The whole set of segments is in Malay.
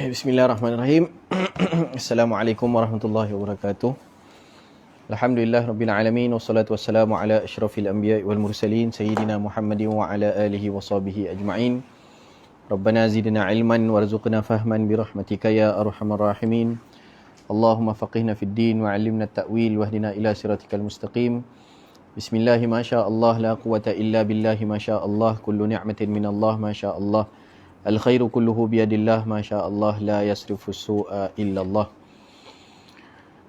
Bismillahirrahmanirrahim. Assalamualaikum warahmatullahi wabarakatuh. Alhamdulillah rabbil alamin wassalatu wassalamu ala asyrafil anbiya'i wal mursalin sayyidina Muhammadin wa ala alihi wa sahbihi ajma'in. Rabbana zidna ilman warzuqna fahman bi rahmatika ya arhamar rahimin. Allahumma faqihna fid din wa 'allimna at-ta'wil wahdina ila siratikal mustaqim. Bismillah ma syaa Allah la quwwata illa billah ma syaa Allah kullu ni'matin min Allah ma syaa Allah. Al-khairu kulluhu biyadillah ma syaa Allah la yasrifu su'a illa Allah.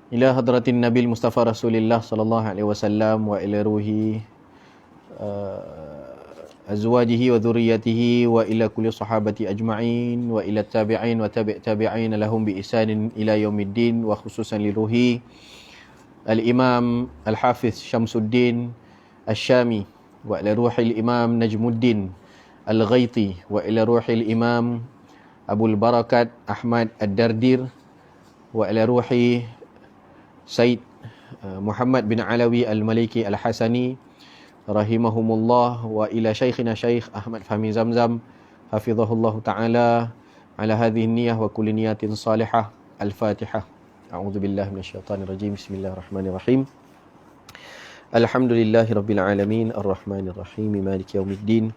Ila hadratin Nabil Mustafa Rasulillah sallallahu alaihi wasallam wa ila ruhi azwajihi wa dhurriyyatihi wa ila kulli sahabati ajma'in wa ila tabi'in wa tabi'in lahum bi ihsanin ila yaumiddin wa khususan li ruhi al-Imam Al-Hafiz Syamsuddin Asy-Syami wa ila ruhi al-Imam Najmuddin Al-Ghaiti wa ila ruhil Imam Abul Barakat Ahmad Ad-Dardir wa ila ruhi Said Muhammad bin Alawi Al-Maliki Al-Hasani rahimahumullah wa ila Syekhina Syekh Ahmad Fahmi Zamzam hafizahullah ta'ala ala hadhihi niyyah wa kulli niyatin salihah. Al-Fatihah. A'udzu billahi minasyaitonir rajim. Bismillahirrahmanirrahim. Alhamdulillahi rabbil alamin arrahmanir rahim maliki yaumiddin.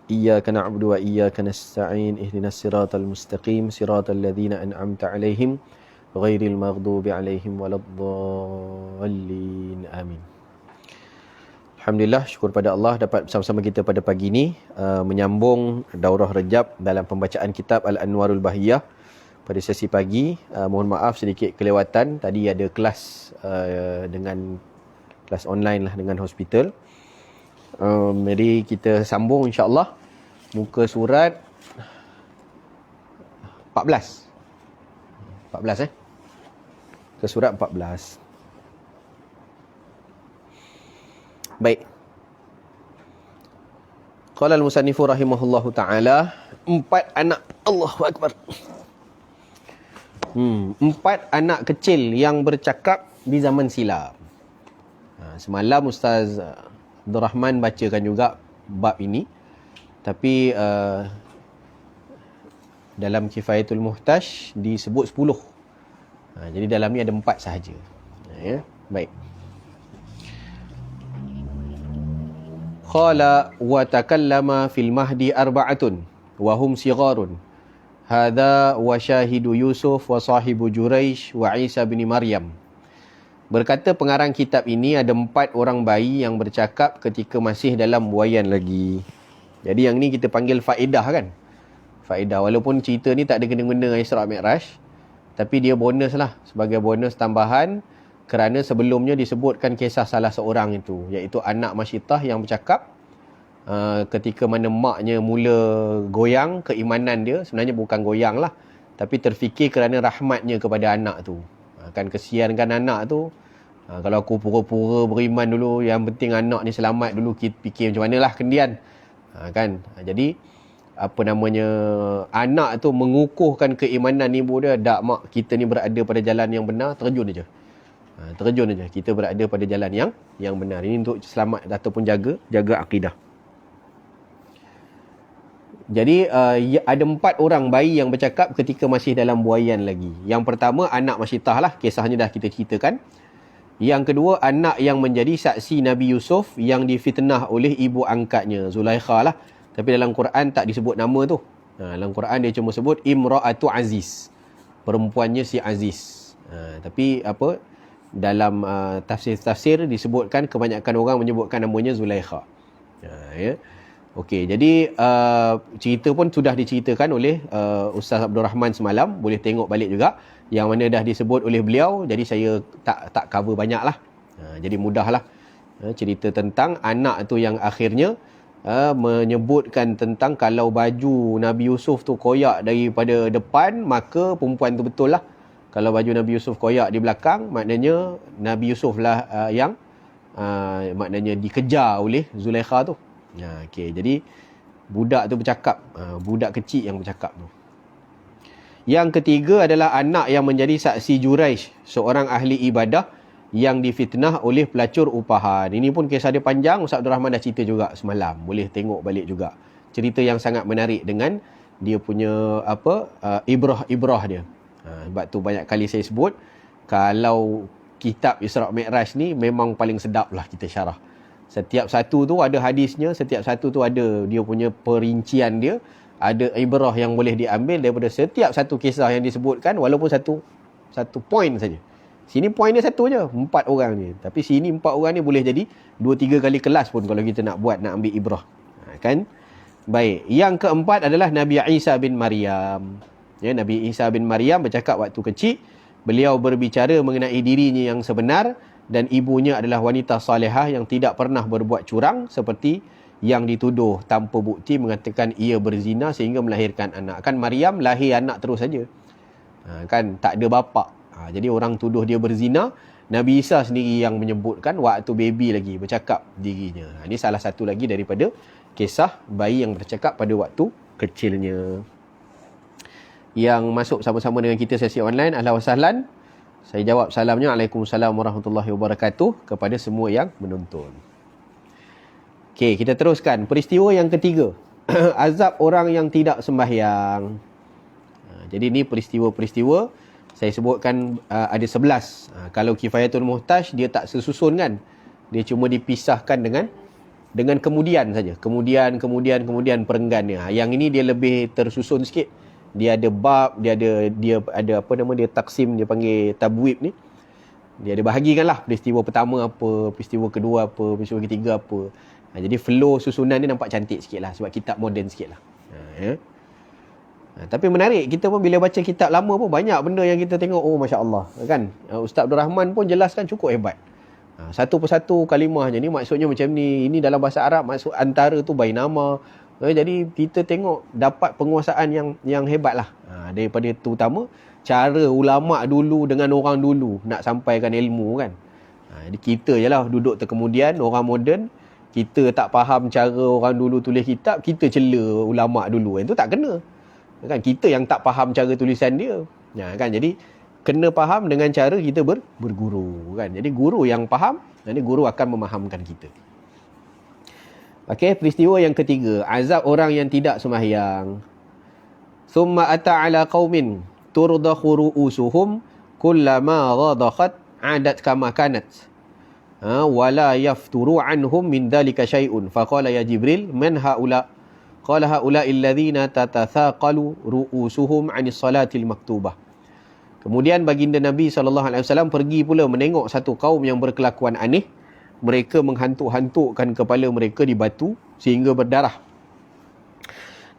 Iyyaka na'budu wa iyyaka nasta'in ihdinas siratal mustaqim siratal ladzina an'amta 'alaihim ghairil maghdubi 'alaihim waladdallin. Amin. Alhamdulillah, syukur pada Allah dapat bersama-sama kita pada pagi ini menyambung daurah Rejab dalam pembacaan kitab Al-Anwarul Bahiyah pada sesi pagi. Mohon maaf sedikit kelewatan, tadi ada kelas dengan kelas online lah dengan hospital. Jadi kita sambung insya-Allah muka surat 14. 14 ke surat 14. Baik. Qala al-musannifu rahimahullahu taala, 4 anak, Allahu akbar. 4 anak kecil yang bercakap di zaman silam. Semalam Ustaz Abdul Rahman bacakan juga bab ini, tapi dalam Kifayatul Muhtaj disebut 10. Jadi dalam ni ada 4 sahaja. Ya, baik. Qala wa takallama fil mahdi arba'atun wa hum sigharun. Hadha wa syahidu Yusuf wa sahibu Juraish wa Isa bin Maryam. Berkata pengarang kitab ini ada 4 orang bayi yang bercakap ketika masih dalam buaian lagi. Jadi yang ni kita panggil faedah kan. Faedah, walaupun cerita ni tak ada kena-mena dengan Isra' Mi'raj, tapi dia bonus lah, sebagai bonus tambahan kerana sebelumnya disebutkan kisah salah seorang itu, iaitu anak Masyitah yang bercakap ketika mana maknya mula goyang keimanan dia. Sebenarnya bukan goyang lah, tapi terfikir kerana rahmatnya kepada anak tu. Kan kesiankan anak tu. Kalau aku pura-pura beriman dulu, yang penting anak ni selamat dulu, kita fikir macam manalah kendian. Kan? Jadi apa namanya, anak tu mengukuhkan keimanan ibu dia. Dak mak, kita ni berada pada jalan yang benar, terjun aja. Terjun aja, kita berada pada jalan yang benar. Ini untuk selamat ataupun jaga akidah. Jadi ada 4 orang bayi yang bercakap ketika masih dalam buaian lagi. Yang pertama anak Masyitah lah, kisahnya dah kita ceritakan. Yang kedua anak yang menjadi saksi Nabi Yusuf yang difitnah oleh ibu angkatnya, Zulaikha lah. Tapi dalam Quran tak disebut nama tu. Dalam Quran dia cuma sebut Imra'atu Aziz, perempuannya si Aziz. Tapi apa, dalam tafsir-tafsir disebutkan, kebanyakan orang menyebutkan namanya Zulaikha. Ya. Okey, jadi cerita pun sudah diceritakan oleh Ustaz Abdul Rahman semalam. Boleh tengok balik juga yang mana dah disebut oleh beliau. Jadi saya tak cover banyak lah. Jadi mudahlah. Cerita tentang anak tu yang akhirnya menyebutkan tentang kalau baju Nabi Yusuf tu koyak daripada depan, maka perempuan tu betul lah. Kalau baju Nabi Yusuf koyak di belakang, maknanya Nabi Yusuf lah yang maknanya dikejar oleh Zulaikha tu. Okay, jadi budak tu bercakap, budak kecil yang bercakap tu. Yang ketiga adalah anak yang menjadi saksi Juraish, seorang ahli ibadah yang difitnah oleh pelacur upahan. Ini pun kisah dia panjang, Ustaz Abdul Rahman dah cerita juga semalam. Boleh tengok balik juga. Cerita yang sangat menarik dengan dia punya ibrah-ibrah dia. Sebab tu banyak kali saya sebut, kalau kitab Isra' Mi'raj ni memang paling sedap lah kita syarah. Setiap satu tu ada hadisnya, setiap satu tu ada dia punya perincian dia, ada ibrah yang boleh diambil daripada setiap satu kisah yang disebutkan, walaupun satu point saja. Sini point dia satu je, 4 orang ni. Tapi sini 4 orang ni boleh jadi 2-3 kali kelas pun kalau kita nak ambil ibrah. Kan? Baik, yang keempat adalah Nabi Isa bin Maryam. Ya, Nabi Isa bin Maryam bercakap waktu kecil, beliau berbicara mengenai dirinya yang sebenar dan ibunya adalah wanita salihah yang tidak pernah berbuat curang seperti yang dituduh tanpa bukti mengatakan ia berzina sehingga melahirkan anak. Kan Maryam lahir anak terus saja. Kan tak ada bapa. Jadi orang tuduh dia berzina, Nabi Isa sendiri yang menyebutkan waktu baby lagi bercakap dirinya. Ini salah satu lagi daripada kisah bayi yang bercakap pada waktu kecilnya. Yang masuk sama-sama dengan kita sesi online, ahlan wa sahlan. Saya jawab salamnya, Waalaikumsalam warahmatullahi wabarakatuh kepada semua yang menonton. Okey, kita teruskan. Peristiwa yang ketiga. Azab orang yang tidak sembahyang. Jadi ni peristiwa-peristiwa saya sebutkan ada 11. Kalau Kifayatul Muhtaj dia tak sesusun kan. Dia cuma dipisahkan dengan kemudian saja. Kemudian perenggannya. Yang ini dia lebih tersusun sikit. Dia ada bab, dia ada dia taksim, dia panggil tabwib ni. Dia ada bahagikan lah peristiwa pertama apa, peristiwa kedua apa, peristiwa ketiga apa. Jadi flow susunan dia nampak cantik sikit lah sebab kitab moden sikit lah. Tapi menarik, kita pun bila baca kitab lama pun banyak benda yang kita tengok, oh Masya Allah kan. Ustaz Abdul Rahman pun jelaskan cukup hebat. Satu persatu kalimahnya ni maksudnya macam ni. Ini dalam bahasa Arab maksud antara tu bainama. Jadi kita tengok dapat penguasaan yang hebat lah. Daripada tu utama cara ulama' dulu dengan orang dulu nak sampaikan ilmu kan. Jadi kita je lah duduk terkemudian, orang moden. Kita tak faham cara orang dulu tulis kitab, kita cela ulama' dulu. Itu tak kena. Kan kita yang tak faham cara tulisan dia. Kan jadi kena faham dengan cara kita berguru kan. Jadi guru yang faham, jadi guru akan memahamkan kita. Okey, peristiwa yang ketiga, azab orang yang tidak sembahyang. Summa ata ala qaumin turdakhu ru'usuhum kullama radakhat adat kama kanat. Wala yafturu anhum min dhalika syai'un. Faqala ya Jibril, man haula? Qala haula'i alladhina tatathaqalu ru'usuhum 'anis salatil maktubah. Kemudian baginda Nabi SAW pergi pula menengok satu kaum yang berkelakuan aneh. Mereka menghantuk-hantukkan kepala mereka di batu sehingga berdarah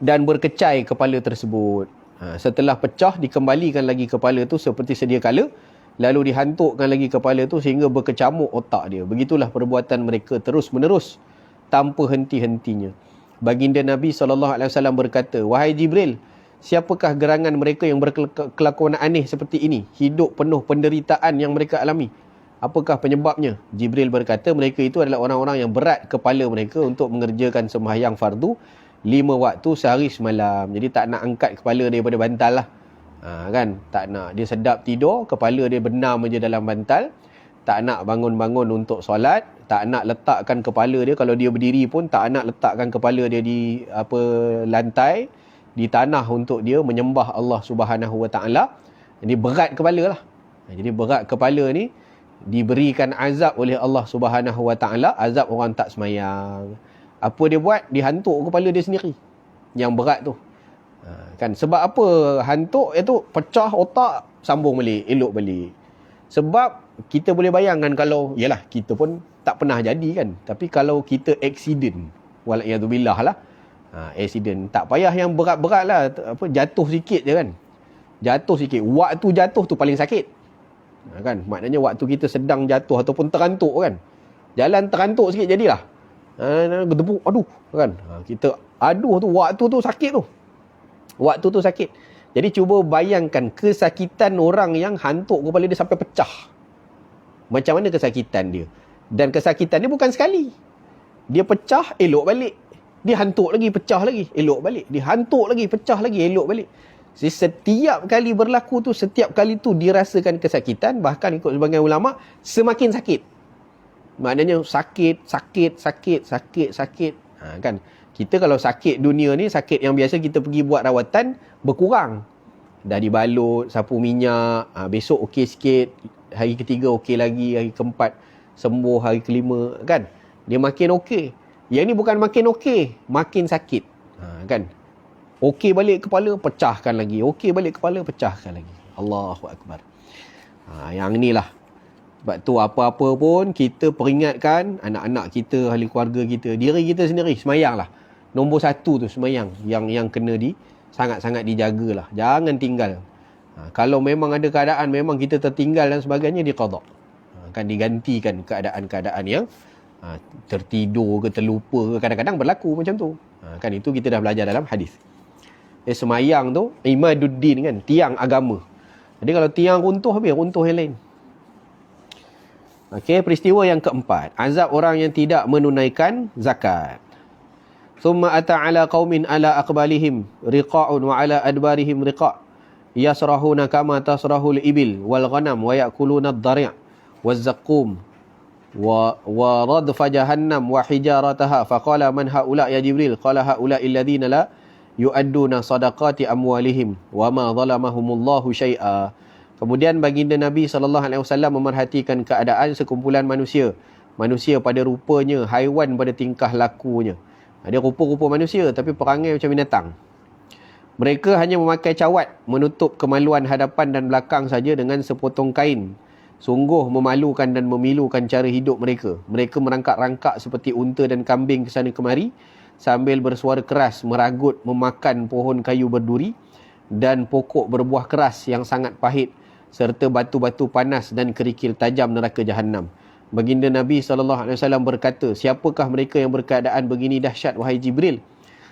dan berkecai kepala tersebut. Setelah pecah, dikembalikan lagi kepala tu seperti sedia kala, lalu dihantukkan lagi kepala tu sehingga berkecamuk otak dia. Begitulah perbuatan mereka terus menerus tanpa henti-hentinya. Baginda Nabi SAW berkata, wahai Jibril, siapakah gerangan mereka yang berkelakuan aneh seperti ini? Hidup penuh penderitaan yang mereka alami. Apakah penyebabnya? Jibril berkata, mereka itu adalah orang-orang yang berat kepala mereka untuk mengerjakan sembahyang fardu 5 waktu sehari semalam. Jadi tak nak angkat kepala daripada bantal lah. Kan? Tak nak. Dia sedap tidur, kepala dia benam je dalam bantal. Tak nak bangun-bangun untuk solat. Tak nak letakkan kepala dia, kalau dia berdiri pun tak nak letakkan kepala dia di lantai, di tanah untuk dia menyembah Allah Subhanahu Wa Taala. Jadi berat kepala lah. Jadi berat kepala ni diberikan azab oleh Allah Subhanahu Wa Taala, azab orang tak semayang. Apa dia buat? Dia hantuk kepala dia sendiri yang berat tu. Kan sebab apa hantuk itu? Pecah otak, sambung balik, elok balik. Sebab kita boleh bayangkan kalau, yalah kita pun tak pernah jadi kan, tapi kalau kita accident, wala'iyadzubillah lah, accident, tak payah yang berat-berat lah, jatuh sikit je kan, jatuh sikit, waktu jatuh tu paling sakit kan, maknanya waktu kita sedang jatuh ataupun terantuk kan, jalan terantuk sikit jadilah gedebuk, aduh kan, kita aduh tu, waktu tu sakit tu, waktu tu sakit. Jadi cuba bayangkan kesakitan orang yang hantuk kepala dia sampai pecah. Macam mana kesakitan dia? Dan kesakitan dia bukan sekali. Dia pecah, elok balik. Dia hantuk lagi, pecah lagi, elok balik. Dia hantuk lagi, pecah lagi, elok balik. Jadi setiap kali berlaku tu, setiap kali tu dirasakan kesakitan. Bahkan ikut sebagian ulama, semakin sakit. Maknanya sakit. Kan? Kita kalau sakit dunia ni, sakit yang biasa kita pergi buat rawatan, berkurang. Dah dibalut, sapu minyak, besok okey sikit, hari ketiga okey lagi, hari keempat sembuh, hari kelima, kan? Dia makin okey. Yang ni bukan makin okey, makin sakit. Kan? Okey balik kepala, pecahkan lagi. Okey balik kepala, pecahkan lagi. Allahu Akbar. Yang inilah. Sebab tu apa-apa pun kita peringatkan anak-anak kita, ahli keluarga kita, diri kita sendiri, semayang lah. Nombor satu tu semayang. Yang kena sangat-sangat dijagalah. Jangan tinggal. Kalau memang ada keadaan, memang kita tertinggal dan sebagainya, diqadak. Akan digantikan keadaan-keadaan yang tertidur ke, terlupa ke, kadang-kadang berlaku macam tu. Kan itu kita dah belajar dalam hadis. Semayang tu imaduddin kan, tiang agama. Jadi kalau tiang runtuh, habis runtuh yang lain. Okey, peristiwa yang keempat, azab orang yang tidak menunaikan zakat. Thumma ata ala qaumin ala aqbalihim riqa'un wa ala adbarihim riqa' yasrahuna kama tasrahul ibil wal ghanam wa ya'kuluna ad-dari' waz-zaqqum wa radfa jahannam wa hijarataha faqala man haula ya Jibril qala haula alladhina la yu'adduna sadaqati amwalihim wa ma zalamahumullahu syai'a. Kemudian baginda Nabi SAW memerhatikan keadaan sekumpulan manusia. Manusia pada rupanya, haiwan pada tingkah lakunya. Dia rupa-rupa manusia tapi perangai macam binatang. Mereka hanya memakai cawat menutup kemaluan hadapan dan belakang saja dengan sepotong kain. Sungguh memalukan dan memilukan cara hidup mereka. Mereka merangkak-rangkak seperti unta dan kambing ke sana kemari sambil bersuara keras meragut memakan pohon kayu berduri dan pokok berbuah keras yang sangat pahit serta batu-batu panas dan kerikil tajam neraka Jahannam. Baginda Nabi SAW berkata, siapakah mereka yang berkeadaan begini dahsyat wahai Jibril?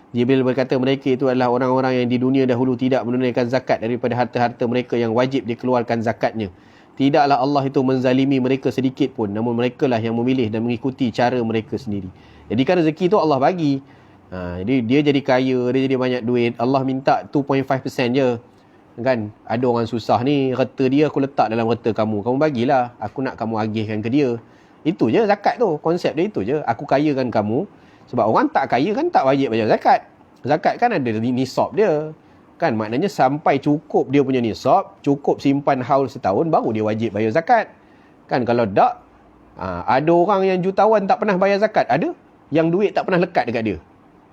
Jibril berkata, mereka itu adalah orang-orang yang di dunia dahulu tidak menunaikan zakat daripada harta-harta mereka yang wajib dikeluarkan zakatnya. Tidaklah Allah itu menzalimi mereka sedikit pun, namun merekalah yang memilih dan mengikuti cara mereka sendiri. Jadi kan rezeki itu Allah bagi. Jadi dia jadi kaya, dia jadi banyak duit, Allah minta 2.5% je. Kan? Ada orang susah ni, reta dia aku letak dalam reta kamu. Kamu bagilah, aku nak kamu agihkan ke dia. Itu je zakat tu, konsep dia itu je. Aku kayakan kamu. Sebab orang tak kaya kan tak wajib bayar zakat. Zakat kan ada nisab dia. Kan maknanya sampai cukup dia punya nisab, cukup simpan haul setahun, baru dia wajib bayar zakat. Kan kalau tak, ada orang yang jutawan tak pernah bayar zakat. Ada yang duit tak pernah lekat dekat dia.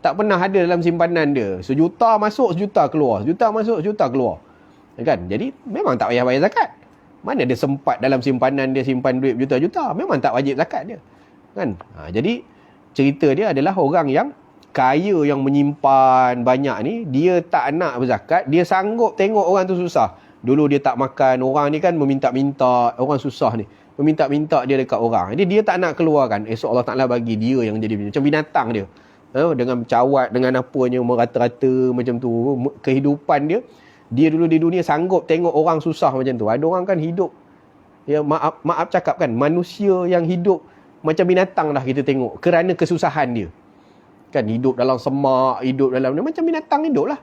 Tak pernah ada dalam simpanan dia. Sejuta masuk, sejuta keluar. Sejuta masuk, sejuta keluar. Kan? Jadi memang tak payah bayar zakat. Mana dia sempat dalam simpanan dia simpan duit juta-juta. Memang tak wajib zakat dia. Kan? Jadi cerita dia adalah orang yang kaya yang menyimpan banyak ni, dia tak nak berzakat, dia sanggup tengok orang tu susah. Dulu dia tak makan, orang ni kan meminta-minta, orang susah ni, meminta-minta dia dekat orang. Jadi dia tak nak keluarkan. Esok Allah Ta'ala bagi dia yang jadi macam binatang dia. Dengan cawat, dengan apanya, merata-rata macam tu. Kehidupan dia, dia dulu di dunia sanggup tengok orang susah macam tu. Ada orang kan hidup, ya maaf cakap kan, manusia yang hidup macam binatang dah kita tengok kerana kesusahan dia. Kan hidup dalam semak, hidup dalam macam binatang hidup lah.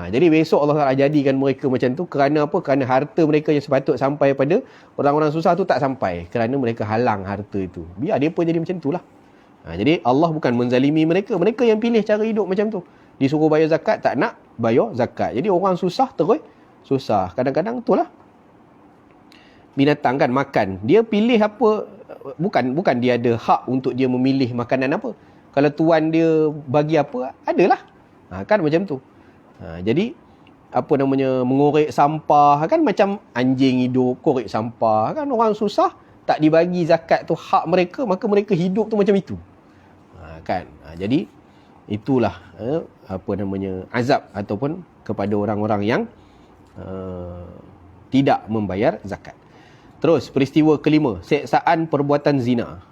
Jadi besok Allah Ta'ala jadikan mereka macam tu. Kerana apa? Kerana harta mereka yang sepatut sampai pada orang-orang susah tu tak sampai. Kerana mereka halang harta itu. Biar dia pun jadi macam tu lah. Jadi Allah bukan menzalimi mereka. Mereka yang pilih cara hidup macam tu. Disuruh bayar zakat, tak nak bayar zakat. Jadi orang susah terus susah. Kadang-kadang tu lah. Binatang kan makan. Dia pilih apa? Bukan dia ada hak untuk dia memilih makanan apa. Kalau tuan dia bagi apa, adalah. Kan macam tu. Jadi, apa namanya, mengorek sampah. Kan macam anjing hidup, korek sampah. Kan orang susah, tak dibagi zakat tu hak mereka, maka mereka hidup tu macam itu. Kan? Jadi, itulah apa namanya, azab ataupun kepada orang-orang yang tidak membayar zakat. Terus, peristiwa kelima, seksaan perbuatan zina.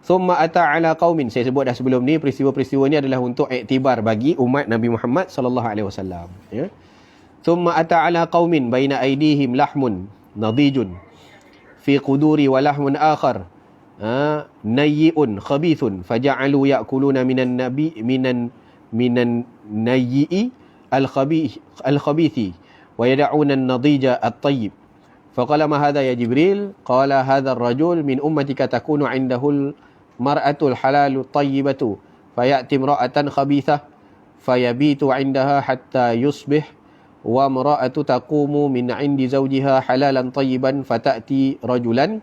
Thumma ata ala qaumin. Saya sebut dah sebelum ni, peristiwa-peristiwa ni adalah untuk iktibar bagi umat Nabi Muhammad sallallahu alaihi wasallam, ya. Thumma ata ala qaumin baina aydihim lahmun nadijun fi quduri wa lahmun akhar nayyi'un khabithun faja'alu ya'kuluna minan nayyi'i al-khabithi wa yad'una an-nadija at-tayyib. Faqala ma hadha ya Jibril? Qala hadha ar-rajul min ummatika takunu 'indahu mar'atul halalu tayyibatu fayati imra'atan khabithah fayabitu 'indaha hatta yusbih wa imra'atu taqumu min 'indi zawjiha halalan tayyiban fatati rajulan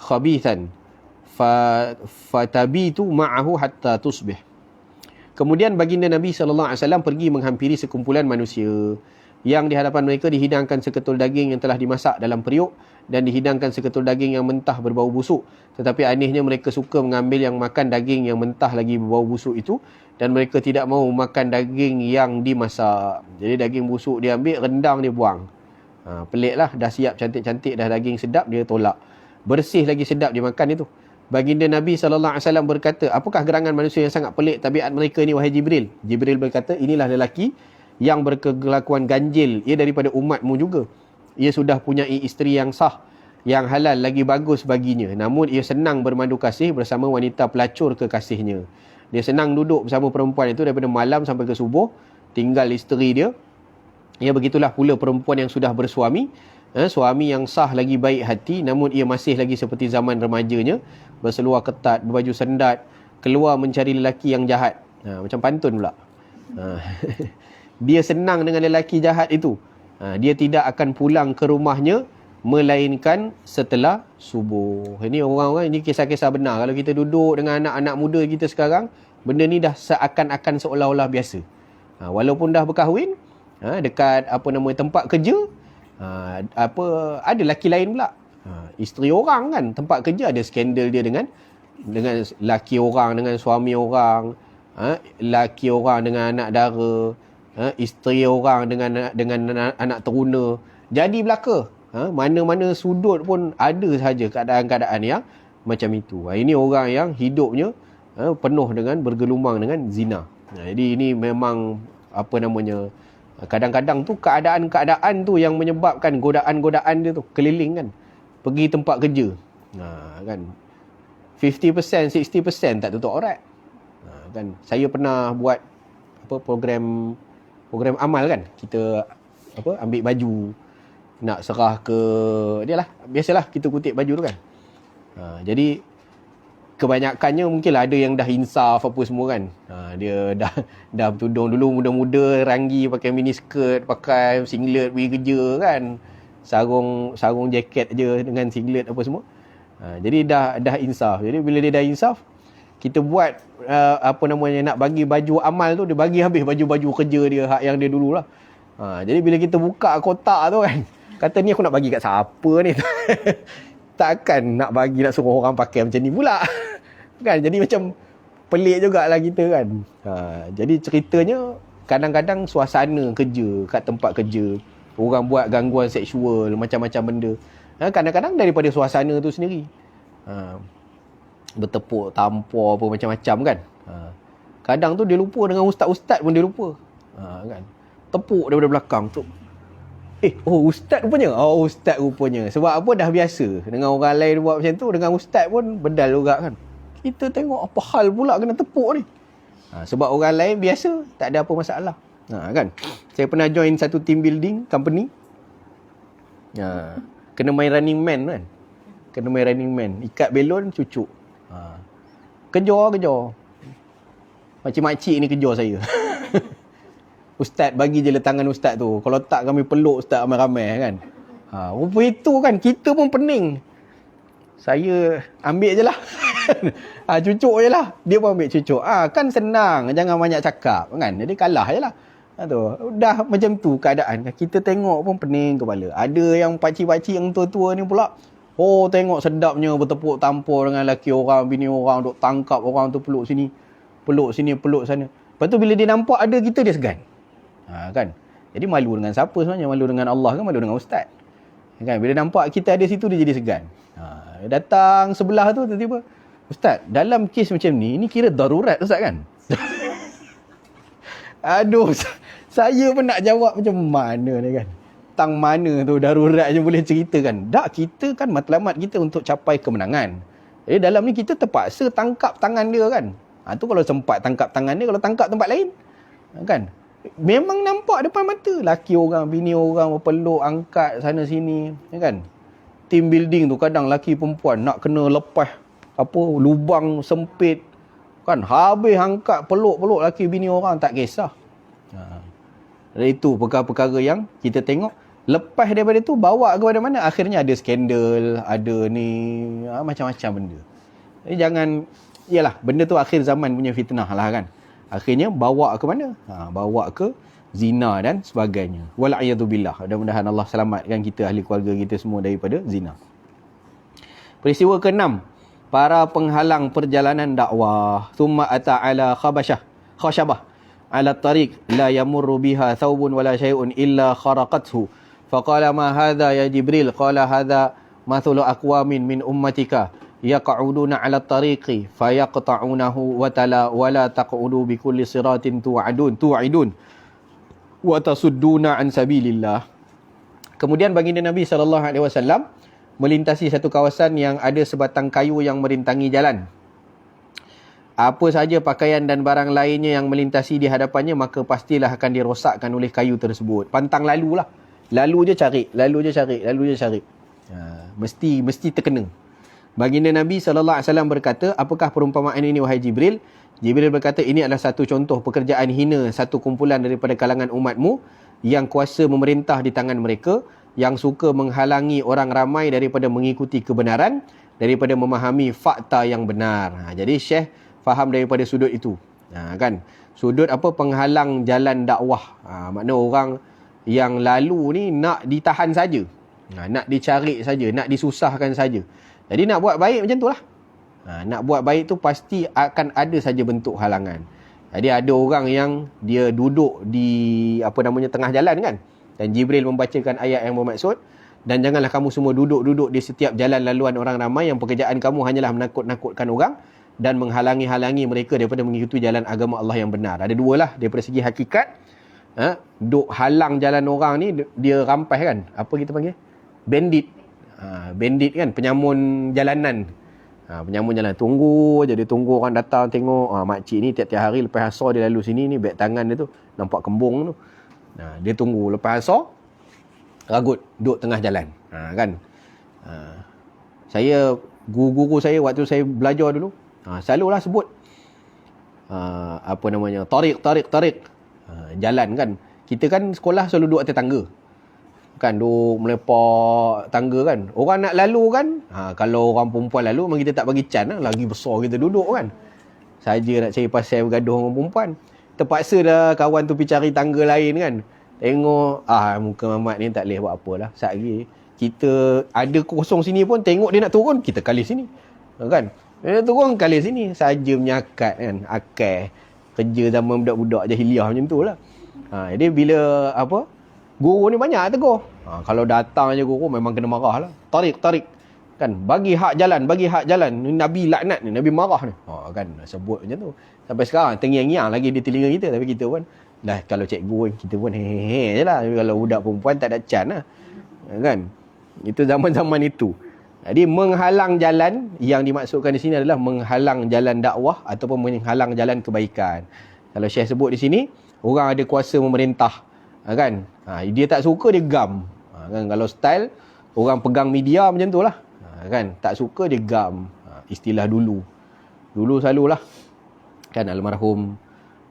khabithan fatabitu ma'ahu hatta tusbih. Kemudian baginda Nabi SAW pergi menghampiri sekumpulan manusia yang di hadapan mereka dihidangkan seketul daging yang telah dimasak dalam periuk dan dihidangkan seketul daging yang mentah berbau busuk. Tetapi anehnya mereka suka mengambil yang makan daging yang mentah lagi berbau busuk itu, dan mereka tidak mau makan daging yang dimasak. Jadi daging busuk dia ambil, rendang dia buang. Pelik lah, dah siap cantik-cantik, dah daging sedap, dia tolak. Bersih lagi sedap dia makan itu. Baginda Nabi SAW berkata, apakah gerangan manusia yang sangat pelik tabiat mereka ni, wahai Jibril? Jibril berkata, inilah lelaki yang berkelakuan ganjil. Ia daripada umatmu juga. Ia sudah punyai isteri yang sah, yang halal, lagi bagus baginya. Namun ia senang bermadu kasih bersama wanita pelacur kekasihnya. Dia senang duduk bersama perempuan itu daripada malam sampai ke subuh, tinggal isteri dia. Ya, begitulah pula perempuan yang sudah bersuami. Suami yang sah lagi baik hati, namun ia masih lagi seperti zaman remajanya, berseluar ketat, berbaju sendat, keluar mencari lelaki yang jahat. Macam pantun pula. Dia senang dengan lelaki jahat itu. Dia tidak akan pulang ke rumahnya melainkan setelah subuh. Ini orang-orang, ini kisah-kisah benar. Kalau kita duduk dengan anak-anak muda kita sekarang, benda ni dah seakan-akan seolah-olah biasa. Walaupun dah berkahwin, dekat tempat kerja, ada lelaki lain pula. Isteri orang kan, tempat kerja ada skandal dia dengan lelaki orang, dengan suami orang, lelaki orang dengan anak dara, isteri orang dengan anak teruna. Jadi belaka. Mana-mana sudut pun ada sahaja keadaan-keadaan yang macam itu. Ini orang yang hidupnya penuh dengan bergelumang dengan zina. Jadi ini memang kadang-kadang tu keadaan-keadaan tu yang menyebabkan godaan-godaan dia tu keliling kan. Pergi tempat kerja. Kan 50%, 60% tak tutup aurat. Kan saya pernah buat program amal kan. Kita ambil baju nak serah ke dia lah. Biasalah kita kutip baju tu kan. Jadi kebanyakannya mungkinlah ada yang dah insaf apa semua kan. Dia dah bertudung dulu muda-muda, ranggi, pakai mini skirt, pakai singlet pergi kerja kan. Sarung jaket je dengan singlet apa semua. Jadi dah insaf. Jadi bila dia dah insaf, kita buat nak bagi baju amal tu, dia bagi habis baju-baju kerja dia hak yang dia dululah. Jadi bila kita buka kotak tu kan, kata ni aku nak bagi kat siapa ni? Takkan nak bagi, nak suruh orang pakai macam ni pula. Kan? Jadi macam pelik jugalah kita kan. Jadi ceritanya kadang-kadang suasana kerja, kat tempat kerja, orang buat gangguan seksual, macam-macam benda. Kadang-kadang daripada suasana tu sendiri. Bertepuk, tampar apa macam-macam kan. Kadang tu dia lupa dengan ustaz-ustaz pun dia lupa. Kan? Tepuk daripada belakang tu. Ustaz rupanya. Ustaz rupanya. Sebab apa, dah biasa. Dengan orang lain buat macam tu, dengan ustaz pun bedal juga kan. Kita tengok apa hal pula kena tepuk ni. Sebab orang lain biasa, tak ada apa masalah. Kan. Saya pernah join satu team building company. Kena main running man kan. Kena main running man. Ikat belon, cucuk. Kejar. Makcik-makcik ni kejar saya. Ustaz bagi je tangan ustaz tu. Kalau tak kami peluk ustaz ramai-ramai kan. Rupa itu kan, kita pun pening. Saya ambil je lah. Cucuk je lah. Dia pun ambil cucuk. Kan senang. Jangan banyak cakap kan. Jadi kalah je lah. Dah macam tu keadaan. Kita tengok pun pening kepala. Ada yang pakcik-pakcik yang tua-tua ni pula. Tengok sedapnya bertepuk tampar dengan lelaki orang, bini orang. Duk tangkap orang tu, peluk sini, peluk sana. Lepas tu bila dia nampak ada kita, dia segan. Kan. Jadi malu dengan siapa sebenarnya? Malu dengan Allah ke malu dengan ustaz? Kan, bila nampak kita ada situ, dia jadi segan. Datang sebelah tu tiba-tiba, ustaz, dalam kes macam ni, ini kira darurat ustaz kan? Aduh, saya pun nak jawab macam mana ni kan. Tang mana tu darurat je boleh cerita kan. Tak, kita kan matlamat kita untuk capai kemenangan. Jadi dalam ni kita terpaksa tangkap tangan dia kan. Tu kalau sempat tangkap tangan dia, kalau tangkap tempat lain kan, memang nampak depan mata. Laki orang, bini orang berpeluk, angkat sana sini, kan. Team building tu kadang laki perempuan nak kena lepas lubang sempit Kan habis angkat peluk-peluk laki bini orang, tak kisah. Itu perkara-perkara yang kita tengok. Lepas daripada tu bawa kepada mana? Akhirnya ada skandal, ada ni macam-macam benda. Jadi jangan, yalah, benda tu akhir zaman punya fitnah lah kan. Akhirnya bawa ke mana? Bawa ke zina dan sebagainya. Wal'iyadzubillah. Mudah-mudahan Allah selamatkan kita, ahli keluarga kita semua daripada zina. Peristiwa ke-6, para penghalang perjalanan dakwah. Thumma ata'ala khashabah ala tariq la yamurru biha thawbun wala syai'un illa kharaqathu. Faqala ma hadha ya Jibril? Qala hadha mathulu aqwamin min ummatika yaq'uduna 'ala at-tariqi fayaqta'unahu wa tala wala taq'udu bi kulli siratin tu'idun wa tasudduna an sabilillah. Kemudian baginda Nabi SAW melintasi satu kawasan yang ada sebatang kayu yang merintangi jalan. Apa sahaja pakaian dan barang lainnya yang melintasi di hadapannya, maka pastilah akan dirosakkan oleh kayu tersebut. Pantang lalulah. Lalu je cari. Mesti terkena. Baginda Nabi SAW berkata, apakah perumpamaan ini wahai Jibril? Jibril berkata, ini adalah satu contoh pekerjaan hina satu kumpulan daripada kalangan umatmu yang kuasa memerintah di tangan mereka, yang suka menghalangi orang ramai daripada mengikuti kebenaran, daripada memahami fakta yang benar. Jadi Syekh faham daripada sudut itu. Kan? Sudut apa? Penghalang jalan dakwah. Makna orang yang lalu ni nak ditahan saja. Nak dicari saja, nak disusahkan saja. Jadi nak buat baik macam tu lah. Nak buat baik tu pasti akan ada saja bentuk halangan. Jadi ada orang yang dia duduk di tengah jalan kan. Dan Jibril membacakan ayat yang bermaksud, dan janganlah kamu semua duduk-duduk di setiap jalan laluan orang ramai yang pekerjaan kamu hanyalah menakut-nakutkan orang dan menghalangi mereka daripada mengikuti jalan agama Allah yang benar. Ada dua lah daripada segi hakikat. Duk halang jalan orang ni, dia rampas kan. Apa kita panggil? Bandit. Bandit kan, penyamun jalanan. Penyamun jalan. Tunggu je, dia tunggu orang datang tengok. Makcik ni tiap-tiap hari lepas asar dia lalu sini ni, beg tangan dia tu nampak kembung tu. Dia tunggu lepas asar, ragut duduk tengah jalan. Kan. Saya, guru-guru saya waktu saya belajar dulu, selalulah sebut tarik. Jalan kan. Kita kan sekolah selalu duduk atas tangga. Kan duduk melepak tangga kan. Orang nak lalu kan, kalau orang perempuan lalu memang kita tak bagi can lah. Lagi besar kita duduk kan. Saja nak cari pasal bergaduh dengan perempuan. Terpaksa dah kawan tu pergi cari tangga lain kan. Tengok, muka Mamat ni tak boleh buat apa lah. Sat lagi kita ada kosong sini pun, tengok dia nak turun, kita kali sini. Kan. Dia turun kali sini. Saja menyakat kan. Akal. Kerja zaman budak-budak jahiliah macam tu lah. Jadi bila guru ni banyak tegur. Kalau datang je guru memang kena marah lah. Tarik. Kan, bagi hak jalan. Ni Nabi laknat ni, Nabi marah ni. Kan, sebut macam tu. Sampai sekarang terngiang-ngiang lagi di telinga kita. Tapi kita pun, kalau cikgu kita pun hehehe je lah. Kalau budak perempuan tak ada can lah. Kan, itu zaman-zaman itu. Jadi menghalang jalan, yang dimaksudkan di sini adalah menghalang jalan dakwah ataupun menghalang jalan kebaikan. Kalau Syekh sebut di sini, orang ada kuasa memerintah, kan? Dia tak suka, dia gam. Kan? Kalau style orang pegang media macam tu lah. Kan? Tak suka, dia gam. Istilah dulu selalulah. Kan, almarhum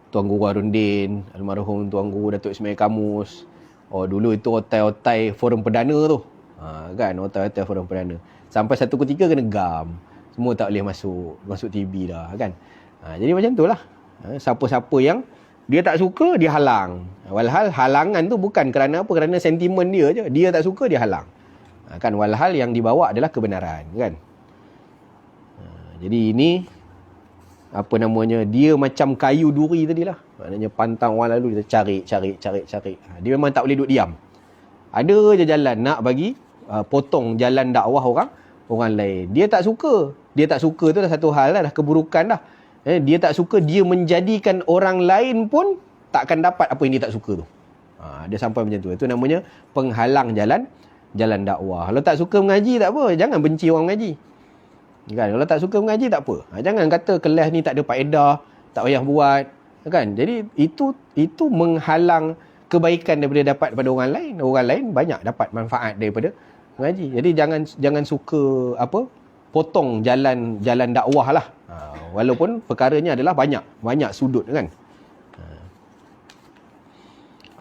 Tuan Guru Arundin, almarhum Tuan Guru Datuk Ismail Kamus. Dulu itu otai-otai forum perdana tu. Kan, otai-otai forum perdana. Sampai satu ketika kena gam. Semua tak boleh masuk TV dah kan. Jadi macam tu lah. Siapa-siapa yang dia tak suka, dia halang. Walhal halangan tu bukan kerana apa, kerana sentimen dia je. Dia tak suka, dia halang. Kan, walhal yang dibawa adalah kebenaran kan. Jadi ini dia macam kayu duri tadi lah. Maknanya pantang orang lalu, kita cari. Dia memang tak boleh duduk diam. Ada je jalan nak bagi potong jalan dakwah orang lain. Dia tak suka tu dah satu hal dah keburukan dah. Dia tak suka, dia menjadikan orang lain pun takkan dapat apa yang dia tak suka tu. Dia sampai macam tu. Itu namanya penghalang jalan dakwah. Kalau tak suka mengaji tak apa, jangan benci orang mengaji. Kan, kalau tak suka mengaji tak apa. Jangan kata kelas ni tak ada faedah, tak payah buat. Kan? Jadi itu menghalang kebaikan daripada dapat pada orang lain. Orang lain banyak dapat manfaat daripada mengaji. Jadi jangan suka potong jalan dakwah lah. Walaupun perkaranya adalah banyak sudut kan.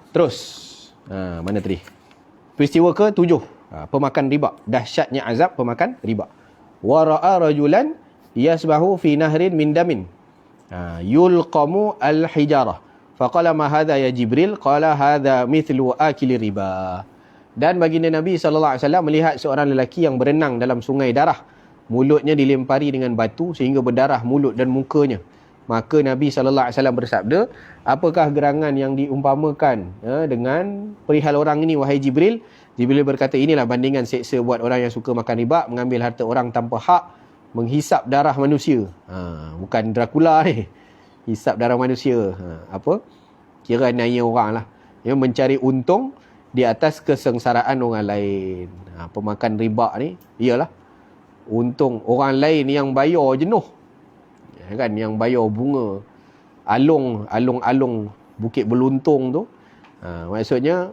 Terus mana tadi? Peristiwa ke-7, pemakan riba. Dahsyatnya azab pemakan riba. Wa ra'a rajulan yasbahu fi nahrin min damin yulqamu al-hijarah. Faqala ma hadha ya Jibril? Qala hadha mithlu akili riba. Dan baginda Nabi SAW melihat seorang lelaki yang berenang dalam sungai darah. Mulutnya dilempari dengan batu sehingga berdarah mulut dan mukanya. Maka Nabi SAW bersabda, apakah gerangan yang diumpamakan dengan perihal orang ini, wahai Jibril? Jibril berkata, inilah bandingan seksa buat orang yang suka makan riba, mengambil harta orang tanpa hak, menghisap darah manusia. Bukan Dracula ni. Hisap darah manusia. Kira naya orang lah. Mencari untung di atas kesengsaraan orang lain. Pemakan riba ni, iyalah. Untung orang lain yang bayar jenuh. Kan, yang bayar bunga alung Bukit Beluntung tu, maksudnya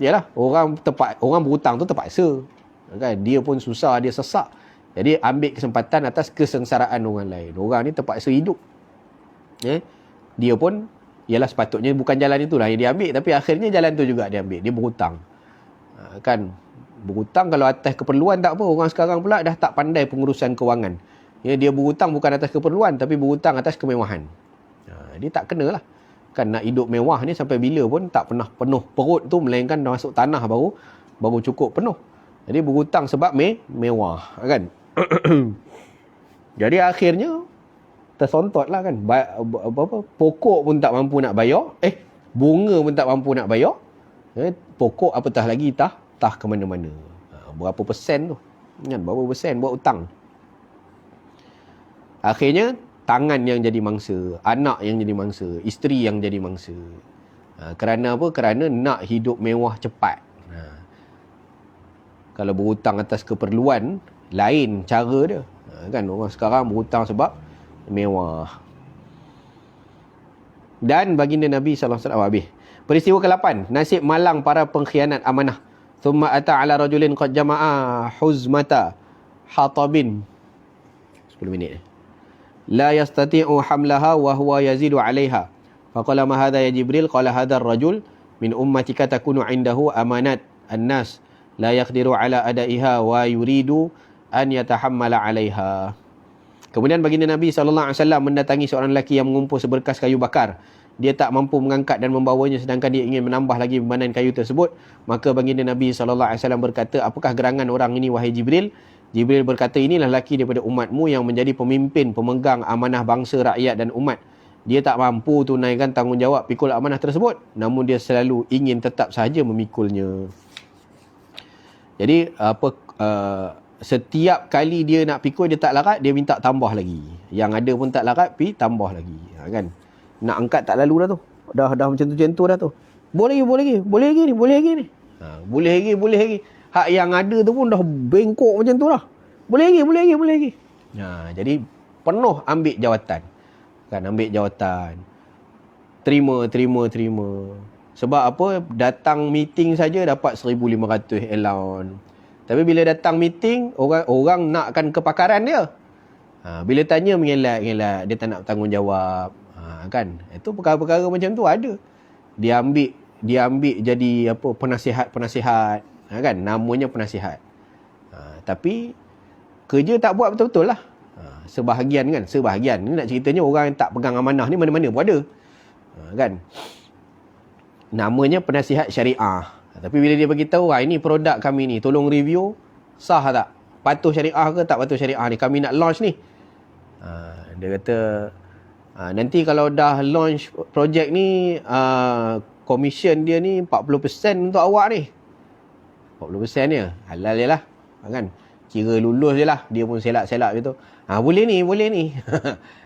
yalah, orang berhutang tu terpaksa kan, dia pun susah, dia sesak, jadi ambil kesempatan atas kesengsaraan orang lain. Orang ni terpaksa hidup, dia pun yalah sepatutnya bukan jalan itulah yang dia ambil, tapi akhirnya jalan tu juga dia ambil, dia berhutang kan. Berhutang kalau atas keperluan tak apa. Orang sekarang pula dah tak pandai pengurusan kewangan. Dia berhutang bukan atas keperluan, tapi berhutang atas kemewahan. Dia tak kena lah. Kan nak hidup mewah ni sampai bila pun tak pernah penuh perut tu, melainkan dah masuk tanah baru cukup penuh. Jadi berhutang sebab mewah kan. Jadi akhirnya tersontot lah kan. Pokok pun tak mampu nak bayar. Bunga pun tak mampu nak bayar. Pokok apatah lagi tah ke mana-mana. Berapa persen tu kan, berapa persen buat hutang. Akhirnya tangan yang jadi mangsa, anak yang jadi mangsa, isteri yang jadi mangsa. Kerana apa? Kerana nak hidup mewah cepat. Kalau berhutang atas keperluan, lain cara dia. Kan orang sekarang berhutang sebab mewah. Dan baginda Nabi SAW habis. Peristiwa ke-8, nasib malang para pengkhianat amanah. Thumma ata ala rajulin qad jama'a huzmata hatabin. 10 minit. La yastati'u hamlaha wa huwa yazidu 'alayha. Faqala ma hadha ya Jibril? Qala hadha ar-rajul min ummatika takunu 'indahu amanat an-nas la yaqdiru 'ala adaiha wa yuridu an yatahammala 'alayha. Kemudian baginda Nabi SAW mendatangi seorang lelaki yang mengumpul seberkas kayu bakar. Dia tak mampu mengangkat dan membawanya, sedangkan dia ingin menambah lagi bebanan kayu tersebut. Maka baginda Nabi SAW berkata, apakah gerangan orang ini, wahai Jibril? Jibril berkata, inilah lelaki daripada umatmu yang menjadi pemimpin, pemegang amanah bangsa, rakyat dan umat. Dia tak mampu tunaikan tanggungjawab pikul amanah tersebut, namun dia selalu ingin tetap sahaja memikulnya. Jadi setiap kali dia nak pikul, dia tak larat, dia minta tambah lagi. Yang ada pun tak larat, tambah lagi. Kan? Nak angkat tak lalu dah tu. Dah macam tu dah tu. Boleh lagi ni. Boleh lagi. Hak yang ada tu pun dah bengkok macam tu dah. Boleh lagi. Jadi penuh ambil jawatan. Kan, ambil jawatan. Terima. Sebab apa? Datang meeting saja dapat 1,500 allowance. Tapi bila datang meeting, orang nakkan kepakaran dia. Bila tanya mengelak, dia tak nak bertanggungjawab. Kan, itu perkara-perkara macam tu ada. Dia ambil jadi apa, penasihat kan, namanya penasihat. Tapi kerja tak buat betul-betul lah. Sebahagian ni nak ceritanya orang yang tak pegang amanah ni mana-mana pun ada. Kan, namanya penasihat syariah. Tapi bila dia beritahu, ini produk kami ni, tolong review, sah tak, patuh syariah ke tak patuh syariah ni, kami nak launch ni. Dia kata, nanti kalau dah launch projek ni, commission dia ni 40% untuk awak ni. 40% dia halal je lah kan, kira lulus je lah. Dia pun selak-selak gitu. Boleh ni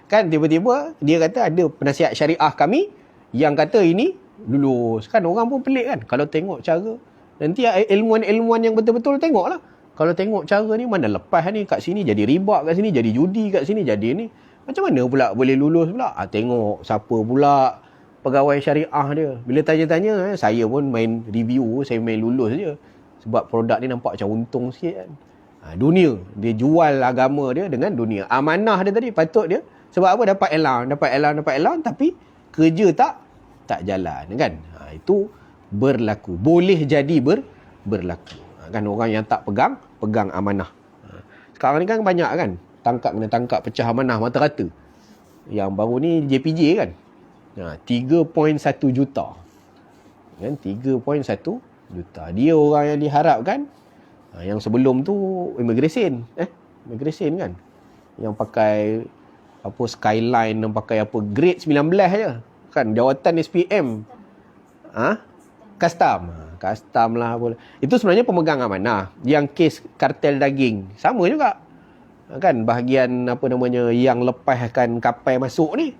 kan, tiba-tiba dia kata ada penasihat syariah kami yang kata ini lulus. Kan orang pun pelik kan, kalau tengok cara. Nanti ilmuwan-ilmuwan yang betul-betul tengok lah. Kalau tengok cara ni, mana lepas ni kat sini jadi riba, kat sini jadi judi, kat sini jadi ni, macam mana pula boleh lulus pula? Tengok siapa pula pegawai syariah dia. Bila tanya-tanya, saya pun main review, saya main lulus je. Sebab produk ni nampak macam untung sikit kan. Dunia. Dia jual agama dia dengan dunia. Amanah dia tadi patut dia. Sebab apa? Dapat allowance. Tapi kerja tak jalan. Kan? Itu berlaku. Boleh jadi berlaku. Kan orang yang tak pegang amanah. Sekarang ni kan banyak kan. Kena tangkap pecah amanah mata rata. Yang baru ni JPJ kan. 3.1 juta. Kan? 3.1 juta. Dia orang yang diharapkan. Yang sebelum tu immigration kan. Yang pakai apa Skyline, yang pakai apa grade 19 je. Kan jawatan SPM. Custom lah apa. Itu sebenarnya pemegang amanah. Yang kes kartel daging sama juga. Kan bahagian apa namanya yang lepaskan kapal masuk ni.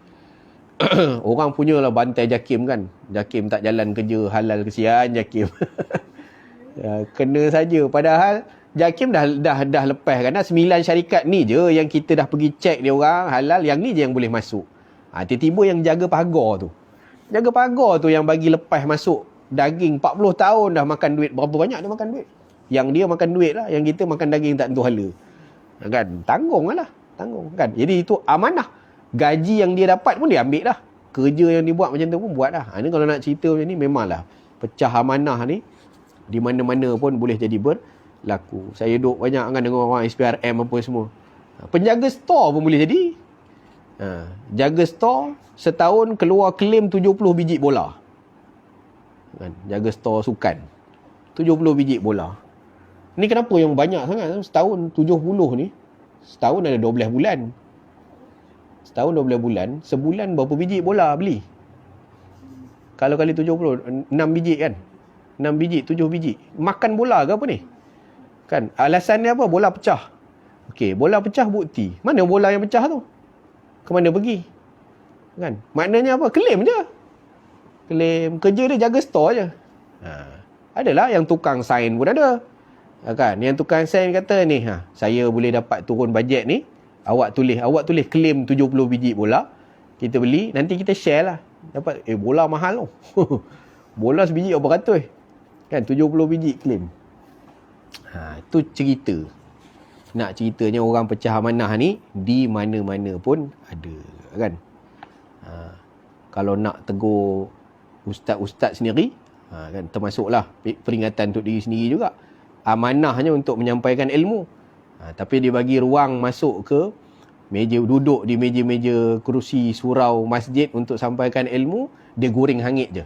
Orang punyalah bantai JAKIM kan. JAKIM tak jalan kerja halal, kesian JAKIM. Kena saja. Padahal JAKIM dah lepas kan. 9 syarikat ni je yang kita dah pergi cek dia orang halal, yang ni je yang boleh masuk. Tiba-tiba yang jaga pagar tu. Jaga pagar tu yang bagi lepas masuk daging 40 tahun dah makan duit. Berapa banyak dia makan duit? Yang dia makan duit lah, yang kita makan daging tak tentu hala. Kan? Tanggung kan. Jadi itu amanah. Gaji yang dia dapat pun dia ambil dah. Kerja yang dia buat macam tu pun buat dah. Ini kalau nak cerita macam ni memanglah pecah amanah ni di mana-mana pun boleh jadi berlaku. Saya duduk banyak kan dengan orang SPRM apa semua. Penjaga store pun boleh jadi. Jaga store setahun keluar claim 70 biji bola. Kan? Jaga store sukan 70 biji bola. Ni kenapa yang banyak sangat? Setahun 70 ni. Setahun ada 12 bulan. Setahun 12 bulan. Sebulan berapa biji bola beli? Kalau kali 70, 6 biji kan? 6 biji, 7 biji. Makan bola ke apa ni? Kan? Alasannya apa? Bola pecah. Okey, bola pecah bukti. Mana bola yang pecah tu? Ke mana pergi? Kan? Maknanya apa? Claim je. Claim. Kerja dia jaga store je. Adalah yang tukang sign pun ada. Kan? Yang tukang sign kata ni, saya boleh dapat turun bajet ni. Awak tulis claim 70 biji bola. Kita beli, nanti kita share lah. Dapat, bola mahal tu. Bola sebiji berapa ratus. Kan, 70 biji claim. Itu cerita. Nak ceritanya orang pecah amanah ni, di mana-mana pun ada. Kan? Kalau nak tegur ustaz-ustaz sendiri, kan, termasuklah peringatan untuk diri sendiri juga. Amanahnya untuk menyampaikan ilmu. Tapi dia bagi ruang masuk ke meja, duduk di meja-meja kerusi surau masjid untuk sampaikan ilmu, dia goreng hangit je.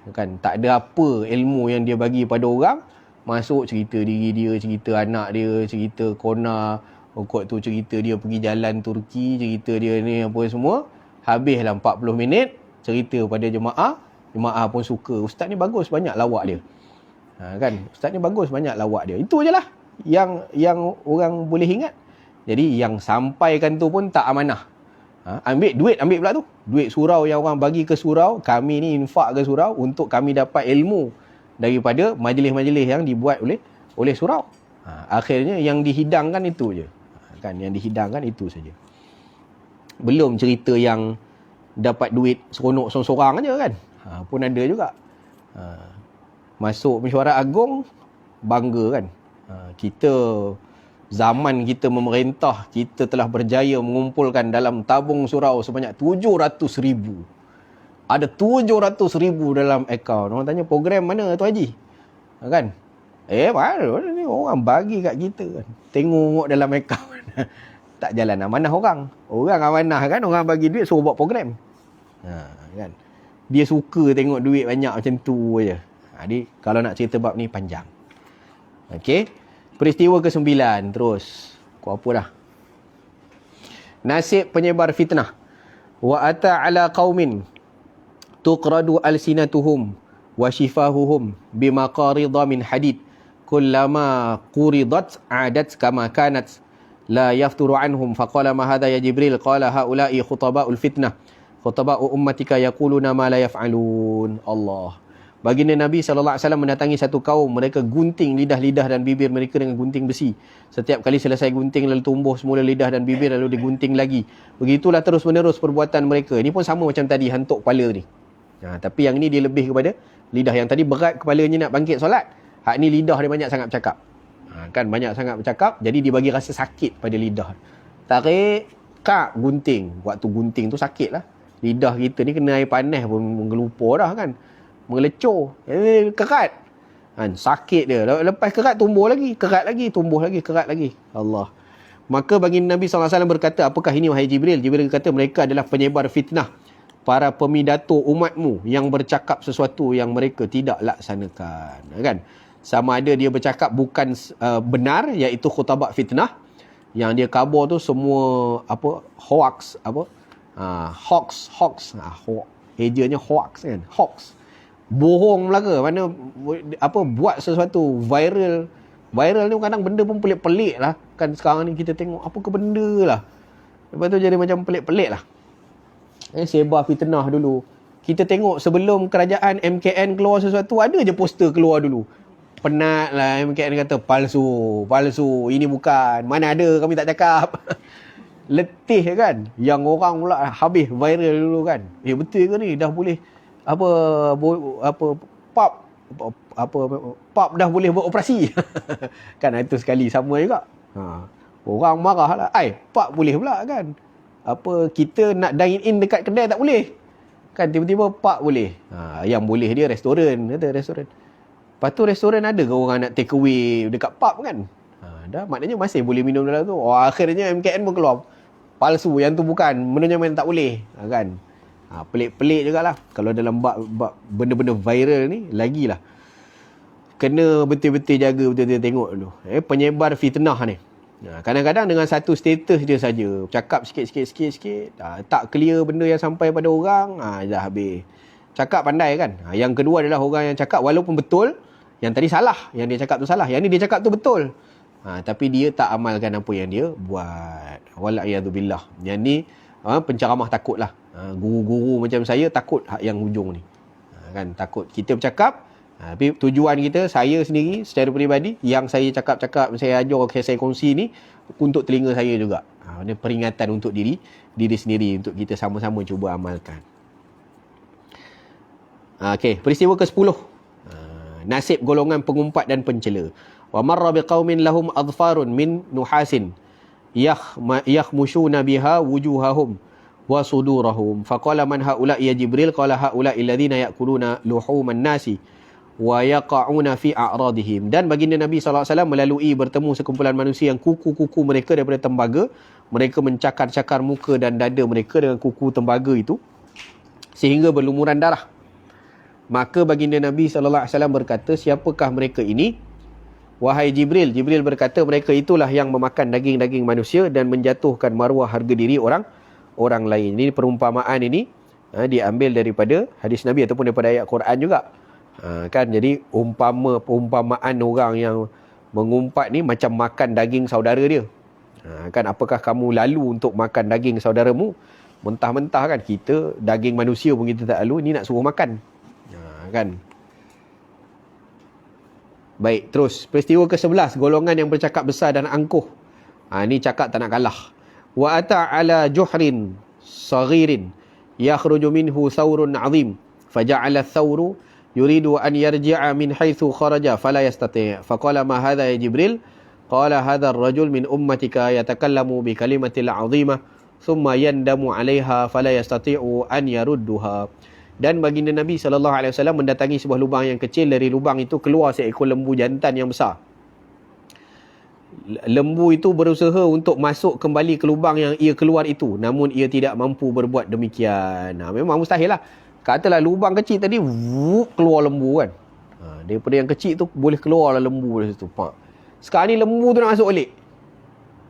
Kan, tak ada apa ilmu yang dia bagi pada orang. Masuk cerita diri dia, cerita anak dia, cerita kona, kot tu cerita dia pergi jalan Turki, cerita dia ni apa semua. Habislah 40 minit cerita pada jemaah. Jemaah pun suka. Ustaz ni bagus, banyak lawak dia. Kan, ustaz ni bagus, banyak lawak dia. Itu je lah yang orang boleh ingat. Jadi yang sampaikan tu pun tak amanah. Ambil pula tu. Duit surau yang orang bagi ke surau, kami ni infak ke surau untuk kami dapat ilmu daripada majlis-majlis yang dibuat oleh surau. Akhirnya yang dihidangkan itu je. Kan, yang dihidangkan itu saja. Belum cerita yang dapat duit seronok sorang-sorang aja kan. Pun ada juga. Masuk mesyuarat agung, bangga kan. Kita zaman kita memerintah, kita telah berjaya mengumpulkan dalam tabung surau sebanyak 700,000. Ada 700,000 dalam akaun. Orang tanya, program mana tu Haji? Kan? Mana ni orang bagi kat kita kan. Tengok dalam akaun. Tak jalan amanah orang. Orang amanah kan, orang bagi duit suruh buat program. Kan? Dia suka tengok duit banyak macam tu je. Jadi kalau nak cerita bab ni panjang. Okey. Peristiwa ke-9 terus. Kau apa dah? Nasib penyebar fitnah. Wa ata ala qaumin tuqradu alsinatuhum wa shifahuhum bimaqaridha min hadid kullama quridat adat kama kanat la yafturu anhum faqala ma hadha ya Jibril qala haula'i khutaba'ul fitnah khutaba'u ummatika yaquluna ma la yaf'alun. Allah. Baginda Nabi SAW mendatangi satu kaum. Mereka gunting lidah-lidah dan bibir mereka dengan gunting besi. Setiap kali selesai gunting, lalu tumbuh semula lidah dan bibir, lalu digunting lagi. Begitulah terus-menerus perbuatan mereka. Ini pun sama macam tadi, hantuk kepala ni. Tapi yang ni dia lebih kepada lidah. Yang tadi berat kepalanya nak bangkit solat. Hak ni lidah dia banyak sangat bercakap. Kan banyak sangat bercakap, jadi dia bagi rasa sakit pada lidah. Tarik, kak, gunting. Waktu gunting tu sakit lah. Lidah kita ni kena air panas pun menggelupur dah kan. Mengelecur. Kerat. Kan, sakit dia. Lepas kerat, tumbuh lagi. Kerat lagi, tumbuh lagi, kerat lagi. Allah. Maka baginda Nabi SAW berkata, apakah ini wahai Jibril? Jibril kata, mereka adalah penyebar fitnah. Para pemidato umatmu yang bercakap sesuatu yang mereka tidak laksanakan. Kan? Sama ada dia bercakap bukan benar, iaitu khutbah fitnah. Yang dia khabar tu semua hoax. Hoax. Ejanya hoax kan. Hoax. Bohong belaka. Mana buat sesuatu viral. Viral ni kadang benda pun pelik-pelik lah. Kan sekarang ni kita tengok apa ke benda lah. Lepas tu jadi macam pelik-pelik lah. Sebar fitnah dulu. Kita tengok sebelum kerajaan MKN keluar sesuatu, ada je poster keluar dulu. Penat lah MKN kata palsu. Ini bukan. Mana ada, kami tak cakap. Letih kan. Yang orang pula habis viral dulu kan. Betul ke ni? Dah boleh pub dah boleh beroperasi. Kan itu sekali sama juga. Orang marah lah. Pub boleh pula kan. Kita nak dine in dekat kedai tak boleh. Kan tiba-tiba pub boleh. Yang boleh dia restoran. Kata restoran. Lepas tu restoran ada ke orang nak take away dekat pub kan? Dah maknanya masih boleh minum dalam tu. Akhirnya MKN pun keluar. Palsu, yang tu bukan. Menurutnya memang tak boleh. Kan? Pelik-pelik jugalah. Kalau dalam bab benda-benda viral ni, lagilah. Kena betul-betul jaga, betul-betul tengok dulu. Penyebar fitnah ni. Kadang-kadang dengan satu status dia saja. Cakap sikit-sikit. Tak clear benda yang sampai pada orang. Dah habis. Cakap pandai kan. Yang kedua adalah orang yang cakap walaupun betul. Yang tadi salah. Yang dia cakap tu salah. Yang ni dia cakap tu betul. Tapi dia tak amalkan apa yang dia buat. Wala'iyadzubillah. Yang ni penceramah takut lah. Guru-guru macam saya takut yang hujung ni. Kan takut. Kita bercakap. Tapi tujuan kita, saya sendiri secara peribadi, yang saya cakap-cakap, saya ajar, saya kongsi ni untuk telinga saya juga. Ini peringatan untuk diri sendiri. Untuk kita sama-sama cuba amalkan. Okey, peristiwa ke-10. Nasib golongan pengumpat dan pencela. Wa marra biqaumin lahum adfarun min nuhasin yakhmushuna biha wujuhahum wa sudurahum faqala man haula ya Jibril qala haula alladhina ya'kuluna luhuman nasi wa yaqa'una fi a'radihim. Dan baginda Nabi SAW melalui bertemu sekumpulan manusia yang kuku-kuku mereka daripada tembaga, mereka mencakar-cakar muka dan dada mereka dengan kuku tembaga itu sehingga berlumuran darah. Maka baginda Nabi SAW berkata, siapakah mereka ini? Wahai Jibril. Jibril berkata, mereka itulah yang memakan daging-daging manusia dan menjatuhkan maruah harga diri orang lain. Ini perumpamaan ini diambil daripada hadis Nabi ataupun daripada ayat Quran juga. Kan, jadi perumpamaan orang yang mengumpat ni macam makan daging saudara dia. Kan, apakah kamu lalu untuk makan daging saudaramu? Mentah-mentah kan, kita daging manusia pun kita tak lalu, ni nak suruh makan. Kan. Baik, terus peristiwa ke-11, golongan yang bercakap besar dan angkuh. Ni cakap tak nak kalah. Wa ata ala juhrin saghirin yakhruju minhu thawrun 'azim faja'ala ath-thawru yuridu an yarji'a min haythu kharaja fala yastati'. Faqala ma hadha ya Jibril? Qala hadha ar-rajul min ummatika yatakallamu bi kalimatil 'azimah thumma yandamu 'alayha fala yastati'u an yarudduha. Dan baginda Nabi SAW mendatangi sebuah lubang yang kecil. Dari lubang itu keluar seekor lembu jantan yang besar. Lembu itu berusaha untuk masuk kembali ke lubang yang ia keluar itu, namun ia tidak mampu berbuat demikian. Memang mustahil lah. Katalah lubang kecil tadi, keluar lembu kan. Daripada yang kecil tu boleh keluar lah lembu dari situ. Sekarang ni lembu tu nak masuk balik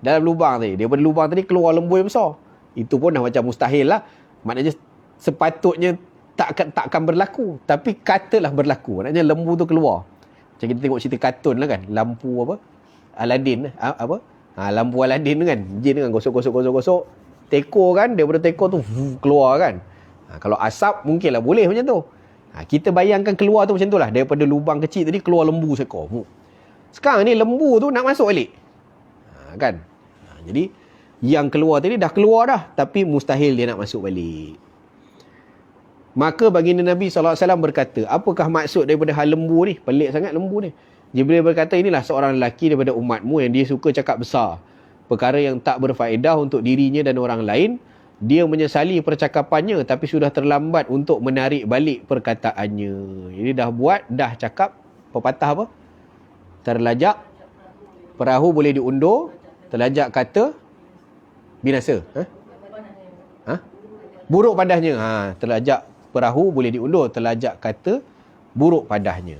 dalam lubang tadi. Daripada lubang tadi keluar lembu yang besar. Itu pun dah macam mustahil lah. Maknanya sepatutnya takkan berlaku, tapi katalah berlaku. Maknanya lembu tu keluar. Macam kita tengok cerita kartun lah kan, lampu Aladdin lampu Aladdin tu kan, jin kan gosok, teko kan, daripada teko tu keluar kan. Kalau asap mungkinlah boleh macam tu. Kita bayangkan keluar tu macam tu lah, daripada lubang kecil tadi keluar lembu seekor. Sekarang ni lembu tu nak masuk balik kan. Jadi yang keluar tadi dah keluar dah, tapi mustahil dia nak masuk balik. Maka baginda Nabi SAW berkata, apakah maksud daripada hal lembu ni? Pelik sangat lembu ni. Jibril berkata, inilah seorang lelaki daripada umatmu yang dia suka cakap besar, perkara yang tak berfaedah untuk dirinya dan orang lain. Dia menyesali percakapannya tapi sudah terlambat untuk menarik balik perkataannya. Jadi dah cakap, pepatah apa? Terlajak perahu boleh diundur, terlajak kata binasa. Buruk padahnya. Terlajak perahu boleh diundur, terlajak kata buruk padahnya.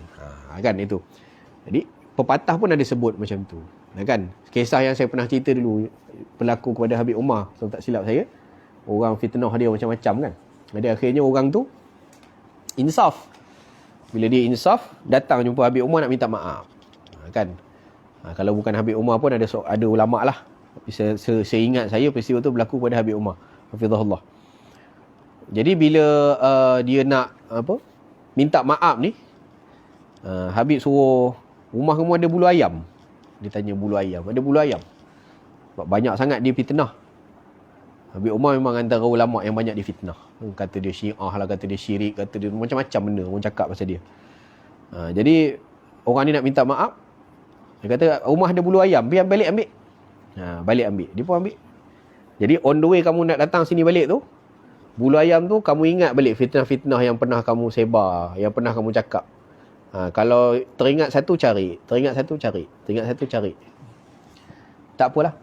Kan itu. Jadi pepatah pun ada sebut macam tu. Kan? Kisah yang saya pernah cerita dulu berlaku kepada Habib Umar, kalau tak silap saya. Orang fitnah dia macam-macam kan. Jadi akhirnya orang tu insaf. Bila dia insaf, datang jumpa Habib Umar nak minta maaf. Kan? Kalau bukan Habib Umar pun ada ulama lah. Saya ingat saya peristiwa tu berlaku pada Habib Umar, hafizahullah. Jadi bila dia nak minta maaf ni, Habib suruh, rumah kamu ada bulu ayam? Dia tanya bulu ayam. Ada bulu ayam? Sebab banyak sangat dia fitnah. Habib Umar memang antara ulama yang banyak difitnah. Kata dia syiah lah, kata dia syirik, kata dia macam-macam benda orang cakap pasal dia. Jadi orang ni nak minta maaf. Dia kata rumah ada bulu ayam, biar balik ambil. Balik ambil. Dia pun ambil. Jadi on the way kamu nak datang sini balik tu, bulu ayam tu kamu ingat balik fitnah-fitnah yang pernah kamu sebar, yang pernah kamu cakap. Kalau teringat satu cari, teringat satu cari, teringat satu cari. Tak apalah.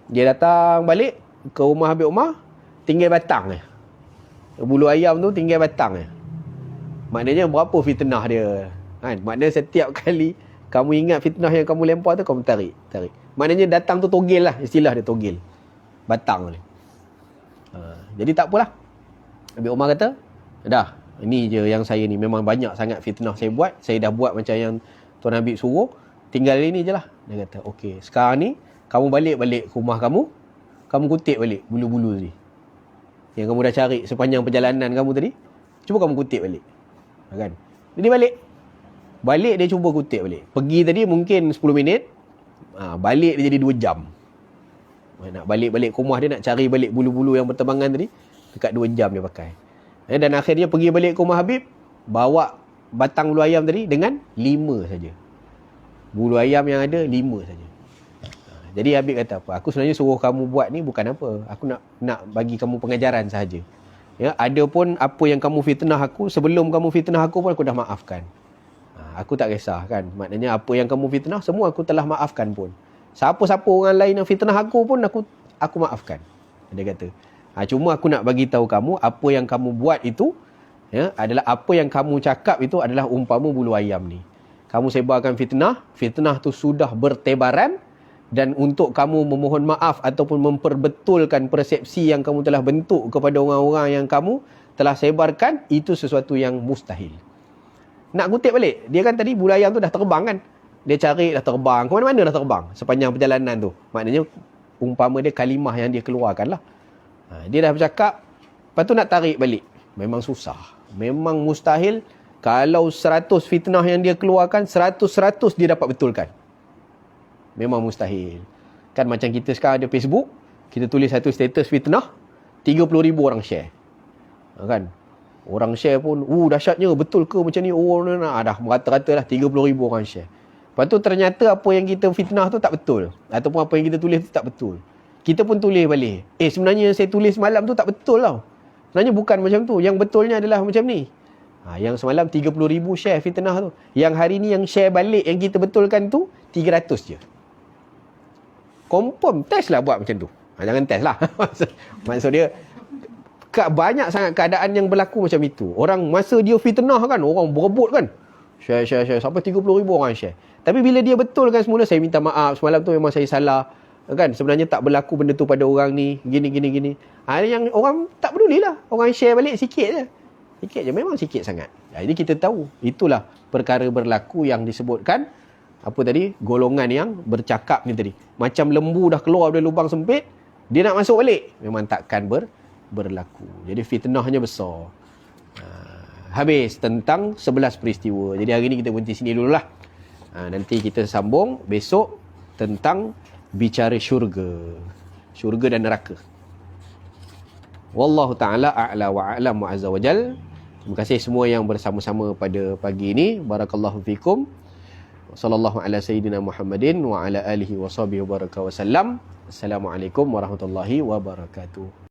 Dia datang balik ke rumah Habib Umar, tinggal batang je. Bulu ayam tu tinggal batang je. Maknanya berapa fitnah dia. Kan? Maknanya setiap kali kamu ingat fitnah yang kamu lempar tu, kamu tarik. Maknanya datang tu togel lah, istilah dia togel. Batang ni. Jadi tak apalah. Habib Umar kata, dah, ini je yang saya ni. Memang banyak sangat fitnah saya buat. Saya dah buat macam yang Tuan Habib suruh. Tinggal ini je lah. Dia kata, okey, sekarang ni kamu balik ke rumah kamu. Kamu kutip balik bulu-bulu tadi yang kamu dah cari sepanjang perjalanan kamu tadi. Cuba kamu kutip balik. Kan? Jadi balik dia cuba kutip balik. Pergi tadi mungkin 10 minit. Balik dia jadi 2 jam. Nak balik ke rumah dia, nak cari balik bulu-bulu yang berterbangan tadi, dekat 2 jam dia pakai. Dan akhirnya pergi balik ke rumah Habib, bawa batang bulu ayam tadi dengan 5 saja. Bulu ayam yang ada 5 saja. Jadi Habib kata apa? Aku sebenarnya suruh kamu buat ni bukan apa. Aku nak bagi kamu pengajaran sahaja. Ya, ada pun apa yang kamu fitnah aku, sebelum kamu fitnah aku pun aku dah maafkan. Aku tak kisah kan. Maknanya apa yang kamu fitnah semua aku telah maafkan pun. Siapa-siapa orang lain yang fitnah aku pun aku maafkan. Dia kata. Cuma aku nak bagi tahu kamu apa yang kamu buat itu, ya, adalah apa yang kamu cakap itu adalah umpama bulu ayam ni. Kamu sebarkan fitnah tu sudah bertebaran. Dan untuk kamu memohon maaf ataupun memperbetulkan persepsi yang kamu telah bentuk kepada orang-orang yang kamu telah sebarkan, itu sesuatu yang mustahil. Nak kutip balik, dia kan tadi bulu ayam tu dah terbang kan. Dia cari dah terbang, ke mana-mana dah terbang sepanjang perjalanan tu. Maknanya umpama dia kalimah yang dia keluarkan lah. Dia dah bercakap, lepas tu nak tarik balik. Memang susah, memang mustahil. Kalau 100 fitnah yang dia keluarkan, 100 dia dapat betulkan. Memang mustahil. Kan macam kita sekarang ada Facebook, kita tulis satu status fitnah, 30,000 orang share. Kan? Orang share pun, dahsyatnya, betul ke macam ni? Dah merata-rata lah 30,000 orang share. Lepas tu ternyata apa yang kita fitnah tu tak betul. Ataupun apa yang kita tulis tu tak betul. Kita pun tulis balik. Sebenarnya yang saya tulis semalam tu tak betul tau. Sebenarnya bukan macam tu. Yang betulnya adalah macam ni. Yang semalam 30,000 share fitnah tu. Yang hari ni yang share balik yang kita betulkan tu 300 je. Confirm, test lah buat macam tu. Jangan test lah. Maksud dia, banyak sangat keadaan yang berlaku macam itu. Orang masa dia fitnah kan, orang berebut kan. Share. Sampai 30,000 orang share. Tapi bila dia betulkan semula, saya minta maaf. Semalam tu memang saya salah. Kan, sebenarnya tak berlaku benda tu pada orang ni. Gini. Yang orang tak peduli lah. Orang share balik sikit je. Sikit je, memang sikit sangat. Jadi kita tahu, itulah perkara berlaku yang disebutkan apa tadi, golongan yang bercakap ni tadi. Macam lembu dah keluar dari lubang sempit, dia nak masuk balik, memang takkan berlaku. Jadi fitnahnya besar. Habis tentang 11 peristiwa. Jadi hari ni kita berhenti sini dululah. Nanti kita sambung besok tentang bicara syurga dan neraka. Wallahu ta'ala a'la wa a'lam wa azza wa jal. Terima kasih semua yang bersama-sama pada pagi ini. Barakallahu fikum. Sallallahu ala sayyidina Muhammadin wa ala alihi wa sahbihi wa baraka wa sallam. Assalamualaikum warahmatullahi wabarakatuh.